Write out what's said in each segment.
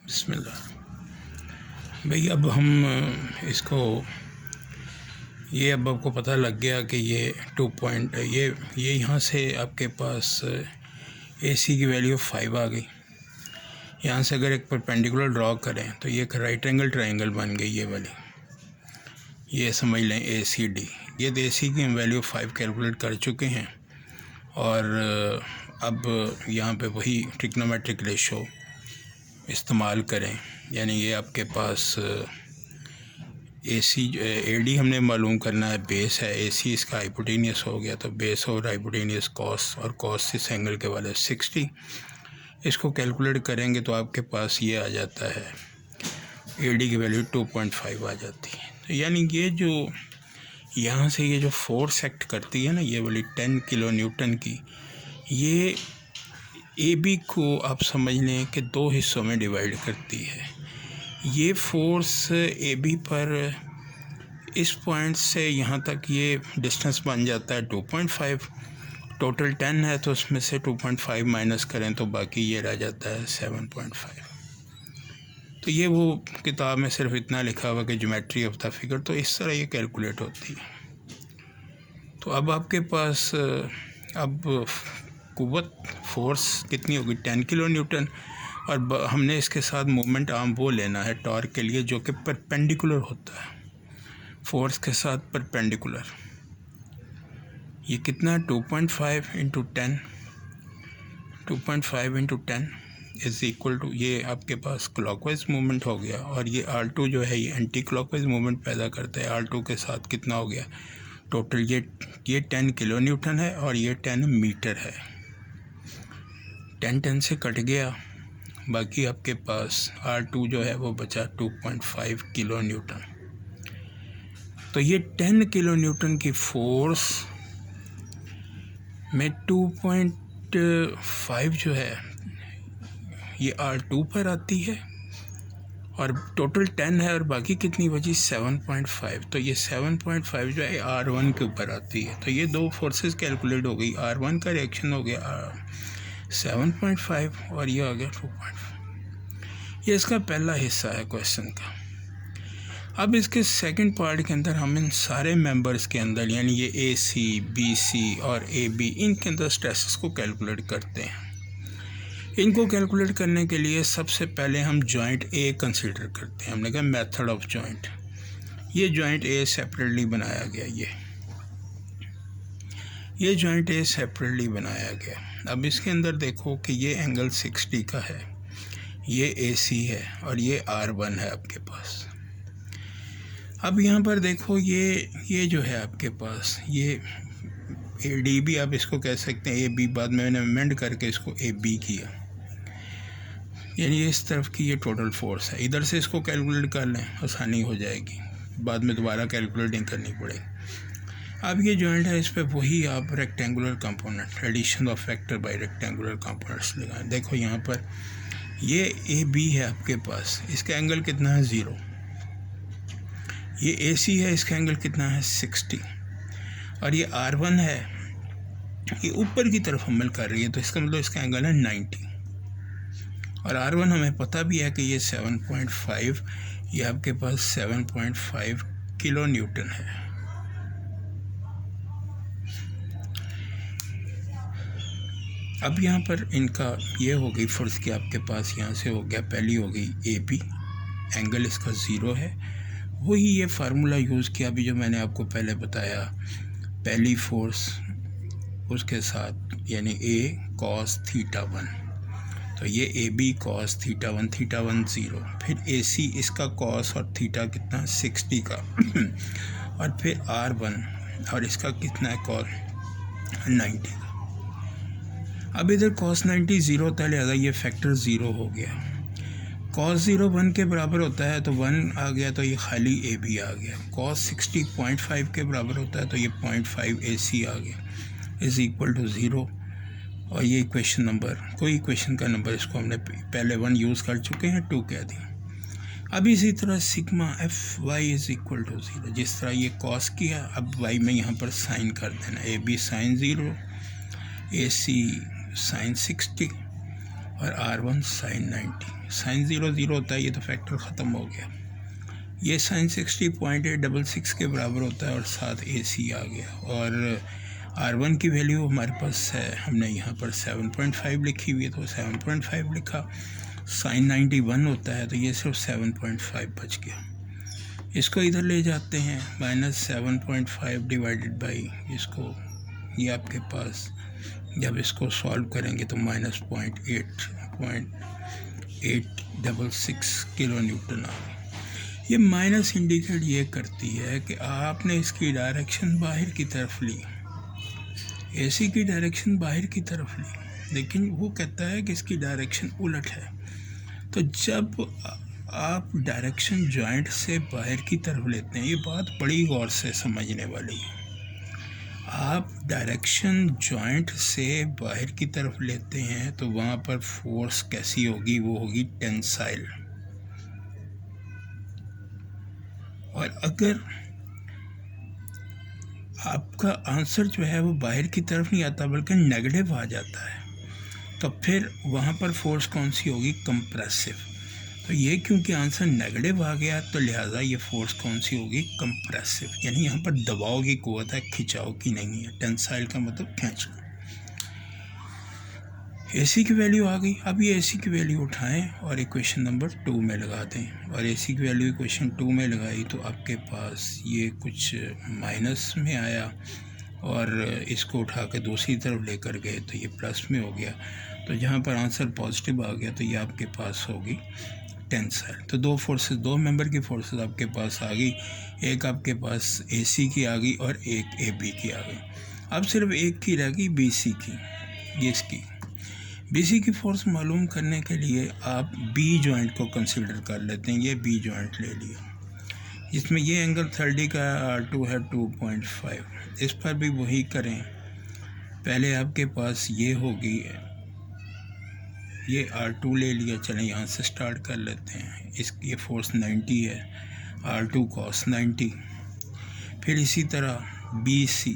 बिस्मिल्लाह। भाई अब हम इसको अब आपको पता लग गया कि ये 2 ये यहाँ से आपके पास AC की वैल्यू 5 आ गई। यहाँ से अगर एक परपेंडिकुलर ड्रॉ करें तो ये एक राइट एंगल ट्रायंगल बन गई ये वाली, ये समझ लें ACD। ये AC की हम वैल्यू 5 कैलकुलेट कर चुके हैं और अब यहाँ पे वही ट्रिग्नोमेट्रिक रेशो इस्तेमाल करें, यानी ये आपके पास AD हमने मालूम करना है, बेस है, AC इसका हाइपोटेनियस हो गया तो बेस और हाइपोटेनियस कॉस, और कॉस इस एंगल के वाले 60। इसको कैलकुलेट करेंगे तो आपके पास ये आ जाता है AD की वैल्यू 2.5 आ जाती है। तो यानी ये जो यहाँ से ये जो फोर्स एक्ट करती है ना, ये वाली 10 किलो न्यूटन की, ये AB को आप समझ लें कि 2 हिस्सों में डिवाइड करती है। ये फोर्स AB पर इस पॉइंट से यहाँ तक ये डिस्टेंस बन जाता है 2.5। टोटल 10 है तो उसमें से 2.5 माइनस करें तो बाकी ये रह जाता है 7.5। तो ये वो किताब में सिर्फ इतना लिखा हुआ कि ज्योमेट्री ऑफ द फिगर, तो इस तरह ये कैलकुलेट होती है। तो अब आपके पास अब कुव्वत फोर्स कितनी होगी 10 किलो न्यूटन, और हमने इसके साथ मूवमेंट आर्म वो लेना है टॉर्क के लिए जो कि परपेंडिकुलर होता है फोर्स के साथ, परपेंडिकुलर। ये कितना 2.5 into 10, 2.5 into 10 is equal to, ये आपके पास क्लॉकवाइज मूवमेंट हो गया, और ये R2 जो है ये एंटी क्लॉकवाइज मूवमेंट पैदा करता है। R2 के साथ कितना हो गया टोटल, ये 10 किलो न्यूटन है और ये 10 मीटर है। 10 से कट गया, बाकी आपके पास R2 जो है वो बचा 2.5 किलो न्यूटन। तो ये 10 किलो न्यूटन की फोर्स में 2.5 जो है ये R2 पर आती है, और टोटल 10 है और बाकी कितनी बची 7.5। तो ये 7.5 जो है R1 के ऊपर आती है। तो ये दो फोर्सेस कैलकुलेट हो गई, R1 का रिएक्शन हो गया 7.5 और ये आ गया 2.5। ये इसका पहला हिस्सा है क्वेश्चन का। अब इसके सेकंड पार्ट के अंदर हम इन सारे मेंबर्स के अंदर, यानी ये AC, BC और AB, इनके अंदर स्ट्रेसेस को कैलकुलेट करते हैं। इनको कैलकुलेट करने के लिए सबसे पहले हम जॉइंट A कंसीडर करते हैं। हमने कहा मेथड ऑफ जॉइंट। ये जॉइंट A सेपरेटली बनाया गया, ये जॉइंट A सेपरेटली बनाया गया। अब इसके अंदर देखो कि ये एंगल 60 का है, ये AC है और ये R1 है आपके पास। अब यहाँ पर देखो ये जो है आपके पास, ये AD भी आप इसको कह सकते हैं AB, बाद में मैंने अमेंड करके इसको AB किया, यानी इस तरफ की ये टोटल फोर्स है। इधर से इसको कैलकुलेट कर लें, आसानी हो जाएगी, बाद में दोबारा कैलकुलेट नहीं करनी पड़ेगी। अब ये जॉइंट है, इस पर वही आप rectangular component, addition of factor by rectangular components लगाएं। देखो यहाँ पर ये AB है आपके पास, इसका एंगल कितना है 0। ये AC है, इसका एंगल कितना है 60, और ये R1 है, ये ऊपर की तरफ हमल कर रही है, तो इसका मतलब इसका एंगल है 90, और R1 हमें पता भी है कि ये 7.5, ये आपके पास 7.5 किलो न्यूटन है। अब यहाँ पर इनका ये हो गई फोर्स कि आपके पास यहाँ से हो गया, पहली हो गई AB, एंगल इसका 0 है। वही ये फार्मूला यूज़ किया अभी जो मैंने आपको पहले बताया, पहली फोर्स उसके साथ, यानी A cos θ1, तो ये AB cos θ1, θ1 0, फिर AC इसका cos और थीटा कितना 60 का और फिर R1 और इसका कितना है cos 90 का। अब इधर cos 90 0 होता है, लिहाजा ये फैक्टर 0 हो गया। cos 0 1 के बराबर होता है तो 1 आ गया, तो ये खाली AB आ गया। cos 60 0.5 के बराबर होता है तो ये 0.5 AC आ गया, इज़ इक्वल टू 0। और ये इक्वेशन नंबर, कोई इक्वेशन का नंबर इसको हमने पहले 1 यूज़ कर चुके हैं, 2 कह दिया। अब इसी तरह sigma FY is equal to 0, जिस तरह ये cos किया, अब Y में यहाँ पर साइन कर देना, AB sin 0, AC sin 60, और R1 sin 90। sin 0 0 होता है, ये तो फैक्टर ख़त्म हो गया। ये sin 60.866 के बराबर होता है और साथ AC आ गया। और R1 की वैल्यू हमारे पास है, हमने यहाँ पर 7.5 लिखी हुई है तो 7.5 लिखा। sin 91 होता है तो ये सिर्फ 7.5 बच गया। इसको इधर ले जाते हैं, -7.5 डिवाइडेड बाई इसको, ये आपके पास जब इसको सॉल्व करेंगे तो -0.866 किलो न्यूटन आ गई। ये माइनस इंडिकेट ये करती है कि आपने इसकी डायरेक्शन बाहर की तरफ ली, AC की डायरेक्शन बाहर की तरफ ली, लेकिन वो कहता है कि इसकी डायरेक्शन उलट है। तो जब आप डायरेक्शन जॉइंट से बाहर की तरफ लेते हैं, ये बात बड़ी गौर से समझने वाली है। आप डायरेक्शन जॉइंट से बाहर की तरफ लेते हैं तो वहाँ पर फोर्स कैसी होगी, वो होगी टेंसाइल। और अगर आपका आंसर जो है वो बाहर की तरफ नहीं आता बल्कि नेगेटिव आ जाता है, तो फिर वहाँ पर फोर्स कौन सी होगी, कंप्रेसिव। तो ये क्योंकि आंसर नेगेटिव आ गया तो लिहाजा ये फोर्स कौन सी होगी, कंप्रेसिव। यानी यहाँ पर दबाव की कुव्वत है, खिंचाव की नहीं है। टेंसाइल का मतलब खींचना। AC की वैल्यू आ गई। अब ये AC की वैल्यू उठाएं और इक्वेशन नंबर 2 में लगा दें। और AC की वैल्यू इक्वेशन 2 में लगाई तो आपके पास ये कुछ माइनस में आया और इसको उठा के दूसरी तरफ लेकर गए तो ये प्लस में हो गया। तो जहाँ पर आंसर पॉजिटिव आ गया तो ये आपके पास होगी टेंसाइल। तो दो फोर्सेस, दो मेंबर की फोर्सेस आपके पास आ गई। एक आपके पास AC की आ गई और एक AB की आ गई। अब सिर्फ एक की रह गई BC की। ये इसकी BC की फोर्स मालूम करने के लिए आप B जॉइंट को कंसीडर कर लेते हैं। ये B जॉइंट ले लिया, जिसमें ये एंगल 30 का R2 है 2.5। इस पर भी वही करें। पहले आपके पास ये होगी, ये R2 ले लिया। चलें यहाँ से स्टार्ट कर लेते हैं। ये फोर्स 90 है, R2 cos 90। फिर इसी तरह BC।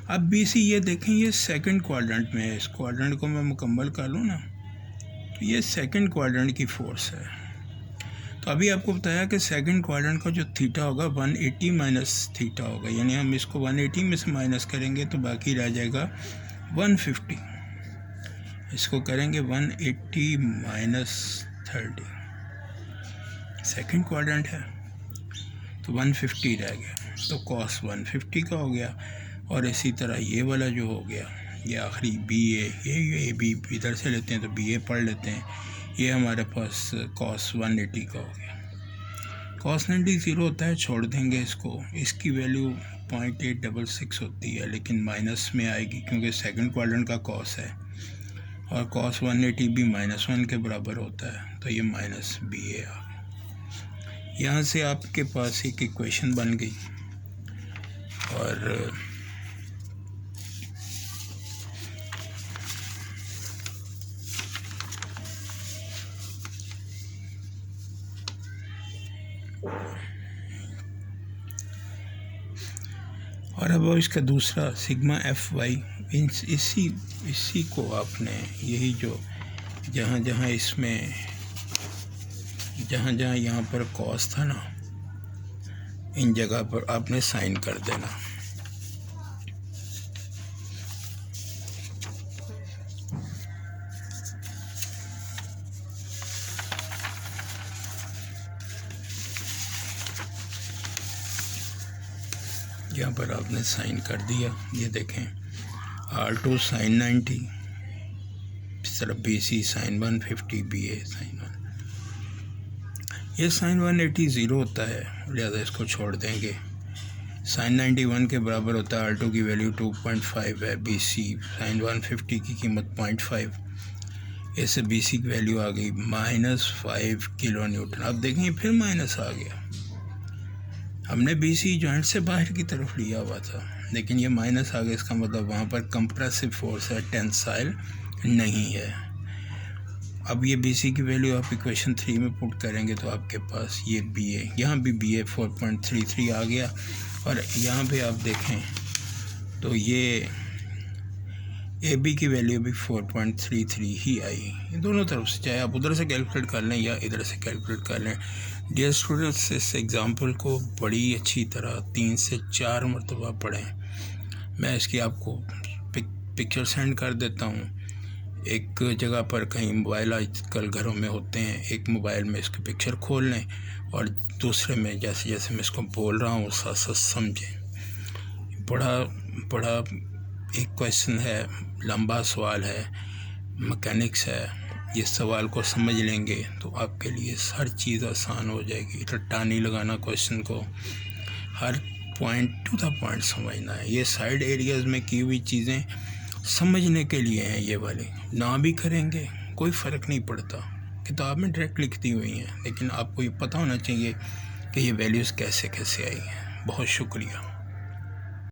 अब BC ये देखें, ये सेकंड क्वाड्रेंट में है। इस क्वाड्रेंट को मैं मुकम्मल कर लूँ ना, तो ये सेकंड क्वाड्रेंट की फोर्स है। तो अभी आपको बताया कि सेकंड क्वाड्रेंट का जो थीटा होगा 180 माइनस थीटा होगा। यानी हम इसको 180 में से माइनस करेंगे तो बाकी रह जाएगा 150। इसको करेंगे 180 माइनस 30, सेकंड क्वाड्रेंट है तो 150 रह गया। तो कॉस 150 का हो गया। और इसी तरह ये वाला जो हो गया, ये आखिरी BA, ये B इधर से लेते हैं तो BA पढ़ लेते हैं। ये हमारे पास कॉस 180 का हो गया। कॉस 90 0 होता है, छोड़ देंगे इसको। इसकी वैल्यू 0.866 होती है, लेकिन माइनस में आएगी क्योंकि सेकंड क्वाड्रेंट का कॉस है। और कॉस 180 भी -1 के बराबर होता है, तो ये माइनस BA आ गया। यहाँ से आपके पास एक इक्वेशन बन गई। और अब इसका दूसरा सिग्मा FY, इसी को आपने, यही जो जहाँ जहाँ इसमें जहाँ यहाँ पर कॉस था ना, इन जगह पर आपने साइन कर देना। यहाँ पर आपने साइन कर दिया। ये देखें, R2 sin 90, इस तरफ BC sin 150, BA sin 1। ये sin 180 0 होता है, लिहाजा इसको छोड़ देंगे। sin 91 के बराबर होता है। R2 की वैल्यू 2.5 है, BC sin 150 की कीमत 0.5। इससे BC की वैल्यू आ गई -5 किलो न्यूटन। अब देखें फिर माइनस आ गया। हमने BC जॉइंट से बाहर की तरफ लिया हुआ था, लेकिन ये माइनस आ गया। इसका मतलब वहाँ पर कंप्रेसिव फोर्स है, टेंसाइल नहीं है। अब ये BC की वैल्यू आप इक्वेशन 3 में पुट करेंगे तो आपके पास ये BA, यहाँ भी BA 4.33 आ गया। और यहाँ पे आप देखें तो ये ए बी की वैल्यू भी 4.33 ही आई। दोनों तरफ से, चाहे आप उधर से कैलकुलेट कर लें या इधर से कैलकुलेट कर लें। डियर स्टूडेंट्स, इस एग्ज़ाम्पल को बड़ी अच्छी तरह 3 से 4 मरतबा पढ़ें। मैं इसकी आपको पिक्चर सेंड कर देता हूँ। एक जगह पर कहीं मोबाइल आजकल घरों में होते हैं, एक मोबाइल में इसकी पिक्चर खोल लें और दूसरे में जैसे जैसे मैं इसको बोल रहा हूँ साथ साथ समझें। बड़ा एक क्वेश्चन है, लंबा सवाल है, मैकेनिक्स है। ये सवाल को समझ लेंगे तो आपके लिए हर चीज़ आसान हो जाएगी। रट्टा नहीं लगाना क्वेश्चन को, हर पॉइंट टू द पॉइंट समझना है। ये साइड एरियाज़ में की हुई चीज़ें समझने के लिए हैं, ये वाले ना भी करेंगे कोई फ़र्क नहीं पड़ता, किताब में डायरेक्ट लिखती हुई हैं, लेकिन आपको ये पता होना चाहिए कि ये वैल्यूज़ कैसे कैसे आई हैं। बहुत शुक्रिया।